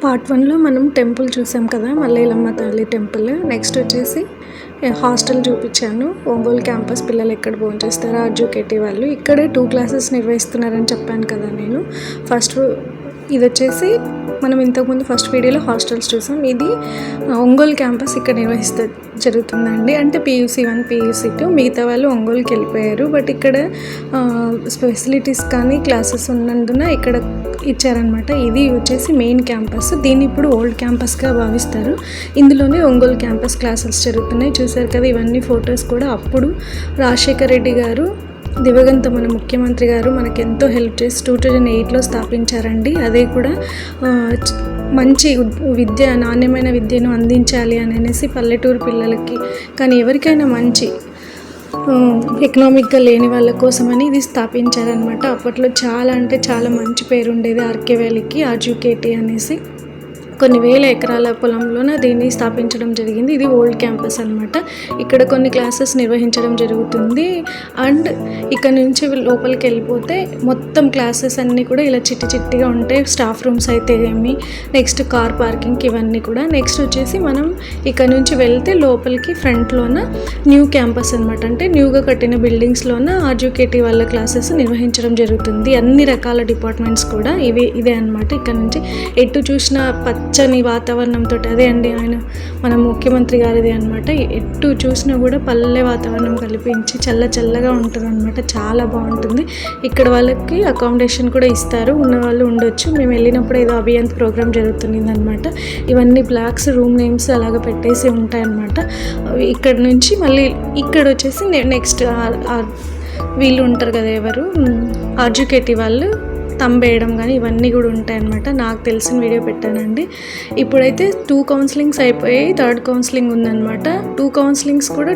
Part 1లో మనం temple చూసాం కదా, మల్లేలమ్మ తల్లి టెంపుల్. నెక్స్ట్ వచ్చేసి హాస్టల్ చూపించాను. ఒంగోలు క్యాంపస్ పిల్లలు ఎక్కడ భోంచేస్తారో ఆర్జుకేటీ వాళ్ళు ఇక్కడే 2 క్లాసెస్ నిర్వహిస్తున్నారని చెప్పాను కదా నేను. ఫస్ట్ ఇది వచ్చేసి మనం ఇంతకుముందు ఫస్ట్ వీడియోలో హాస్టల్స్ చూసాం. ఇది ఒంగోలు క్యాంపస్ ఇక్కడ జరుగుతుందండి. అంటే PUC 1 PUC 2 మిగతా వాళ్ళు ఒంగోలుకి వెళ్ళిపోయారు. బట్ ఇక్కడ ఫెసిలిటీస్ కానీ క్లాసెస్ ఉన్నందున ఇక్కడ ఇచ్చారనమాట. ఇది వచ్చేసి మెయిన్ క్యాంపస్. దీన్ని ఇప్పుడు ఓల్డ్ క్యాంపస్గా భావిస్తారు. ఇందులోనే ఒంగోలు క్యాంపస్ క్లాసెస్ జరుగుతున్నాయి. చూసారు కదా, ఇవన్నీ ఫొటోస్ కూడా అప్పుడు రాజశేఖర్ రెడ్డి గారు దివంగత మన ముఖ్యమంత్రి గారు మనకు ఎంతో హెల్ప్ చేసి 2008లో స్థాపించారండి. అదే కూడా మంచి విద్య, నాణ్యమైన విద్యను అందించాలి అని అనేసి పల్లెటూరు పిల్లలకి కానీ ఎవరికైనా మంచి ఎకనామిక్గా లేని వాళ్ళ కోసమని ఇది స్థాపించారనమాట. అప్పట్లో చాలా అంటే చాలా మంచి పేరు ఉండేది ఆర్కే వ్యాలీకి, ఆర్జుకేటీ అనేసి. కొన్ని వేల ఎకరాల పొలంలోనే దీన్ని స్థాపించడం జరిగింది. ఇది ఓల్డ్ క్యాంపస్ అనమాట. ఇక్కడ కొన్ని క్లాసెస్ నిర్వహించడం జరుగుతుంది. అండ్ ఇక్కడ నుంచి లోపలికి వెళ్ళిపోతే మొత్తం క్లాసెస్ అన్నీ కూడా ఇలా చిట్టిగా ఉంటాయి. స్టాఫ్ రూమ్స్ అయితే ఏమి, నెక్స్ట్ కార్ పార్కింగ్ ఇవన్నీ కూడా. నెక్స్ట్ వచ్చేసి మనం ఇక్కడ నుంచి వెళ్తే లోపలికి ఫ్రంట్లోన న్యూ క్యాంపస్ అనమాట. అంటే న్యూగా కట్టిన బిల్డింగ్స్లోన ఆర్జుకేటీ వాళ్ళ క్లాసెస్ నిర్వహించడం జరుగుతుంది. అన్ని రకాల డిపార్ట్మెంట్స్ కూడా ఇదే అనమాట. ఇక్కడ నుంచి ఎటు చూసిన పచ్చని వాతావరణంతో, అదే అండి ఆయన మన ముఖ్యమంత్రి గారిది అనమాట. ఎటు చూసినా కూడా పల్లె వాతావరణం కల్పించి చల్లగా ఉంటుంది అనమాట. చాలా బాగుంటుంది. ఇక్కడ వాళ్ళకి అకామిడేషన్ కూడా ఇస్తారు, ఉన్న వాళ్ళు ఉండొచ్చు. మేము వెళ్ళినప్పుడు ఏదో అభియంత్ ప్రోగ్రామ్ జరుగుతుంది అనమాట. ఇవన్నీ బ్లాక్స్ రూమ్ నేమ్స్ అలాగ పెట్టేసి ఉంటాయన్నమాట. ఇక్కడ నుంచి మళ్ళీ ఇక్కడ వచ్చేసి నెక్స్ట్ వీళ్ళు ఉంటారు కదా, ఎవరు ఆర్జుకేటీ వాళ్ళు తంబేయడం కానీ ఇవన్నీ కూడా ఉంటాయన్నమాట. నాకు తెలిసిన వీడియో పెట్టానండి. ఇప్పుడైతే 2 కౌన్సిలింగ్స్ అయిపోయాయి, 3rd కౌన్సిలింగ్ ఉందన్నమాట. 2 కౌన్సిలింగ్స్ కూడా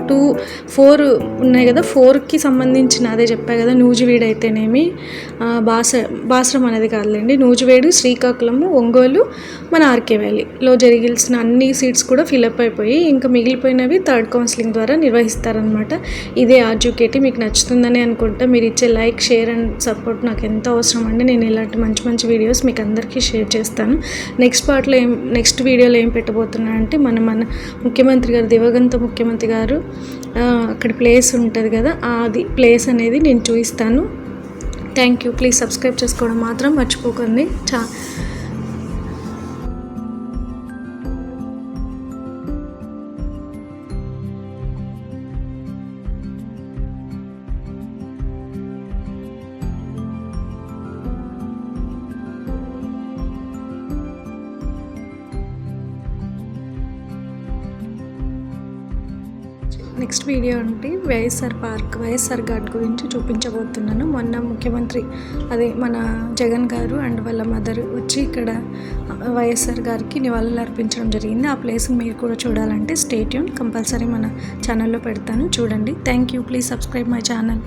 4 ఉన్నాయి కదా. 4కి సంబంధించిన అదే చెప్పా కదా, నూజివీడు అయితేనేమి, బాసరం అనేది కాదులేండి, నూజివీడు, శ్రీకాకుళము, ఒంగోలు, మన ఆర్కే వ్యాలీలో జరిగిన అన్ని సీట్స్ కూడా ఫిలప్ అయిపోయి ఇంకా మిగిలిపోయినవి 3rd కౌన్సిలింగ్ ద్వారా నిర్వహిస్తారనమాట. ఇదే ఆర్జుకేటీ. మీకు నచ్చుతుందని అనుకుంటా. మీరు ఇచ్చే లైక్, షేర్ అండ్ సపోర్ట్ నాకు ఎంతో అవసరం అండి. నేను ఇలాంటి మంచి వీడియోస్ మీకు అందరికీ షేర్ చేస్తాను. నెక్స్ట్ వీడియోలో ఏం పెట్టబోతున్నా అంటే మన ముఖ్యమంత్రి గారు, దివంగత ముఖ్యమంత్రి గారు అక్కడ ప్లేస్ ఉంటుంది కదా, అది ప్లేస్ అనేది నేను చూపిస్తాను. Thank you. ప్లీజ్ సబ్స్క్రైబ్ చేసుకోవడం మాత్రం మర్చిపోకండి. నెక్స్ట్ వీడియో అంటే వైఎస్ఆర్ పార్క్, వైఎస్ఆర్ ఘాట్ గురించి చూపించబోతున్నాను. మొన్న ముఖ్యమంత్రి అదే మన జగన్ గారు అండ్ వాళ్ళ మదర్ వచ్చి ఇక్కడ వైఎస్ఆర్ గారికి నివాళులు అర్పించడం జరిగింది. ఆ ప్లేస్ మీరు కూడా చూడాలంటే స్టే ట్యూన్, కంపల్సరీ మన ఛానల్లో పెడతాను, చూడండి. Thank you. Please subscribe my channel.